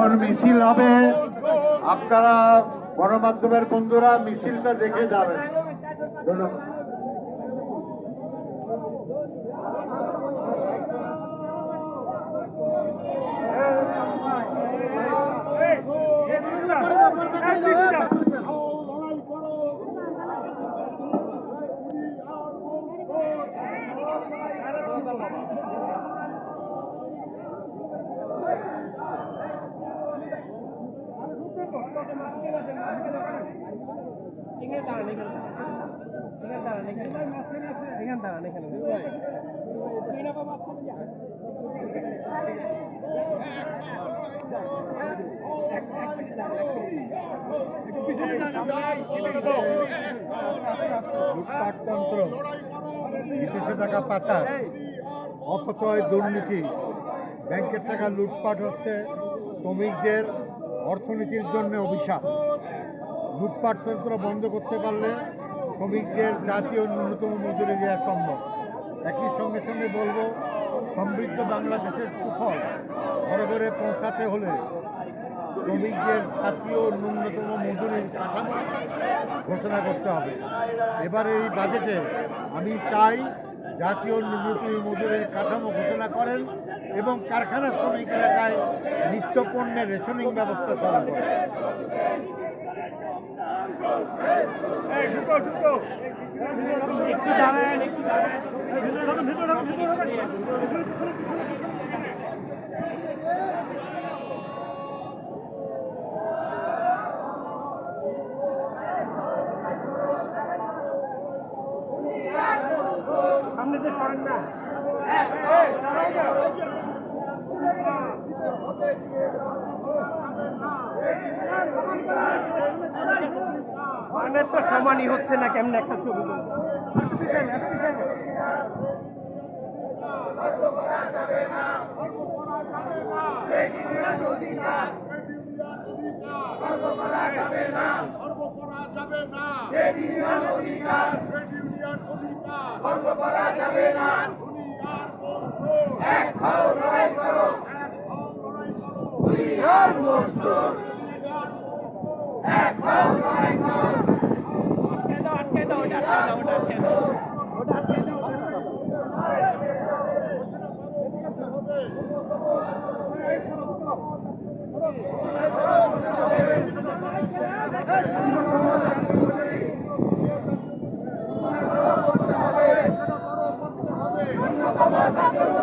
এখন মিছিল হবে, আপনারা গণমাধ্যমের বন্ধুরা মিছিলটা দেখে যাবেন। ধন্যবাদ। লুটপাটতন্ত্র, বিদেশে টাকা পাচার, অপচয়, দুর্নীতি, ব্যাংকের টাকা লুটপাট হচ্ছে শ্রমিকদের অর্থনীতির জন্য অভিশাপ। লুটপাটতন্ত্র বন্ধ করতে পারলে শ্রমিকদের জাতীয় ন্যূনতম মজুরি দেওয়া সম্ভব। একই সঙ্গে সঙ্গে বলবো, সমৃদ্ধ বাংলাদেশের সুফল ঘরে ঘরে পৌঁছাতে হলে শ্রমিকদের জাতীয় ন্যূনতম মজুরির কাঠামো ঘোষণা করতে হবে। এবার এই বাজেটে আমি চাই জাতীয় ন্যূনতম মজুরির কাঠামো ঘোষণা করেন এবং কারখানা শ্রমিক এলাকায় নিত্য পণ্যের রেশনিং ব্যবস্থা চালু করেন। সামনে যে সরেন না তো সমানই হচ্ছে না, কেমন একটা ছবি Vamos a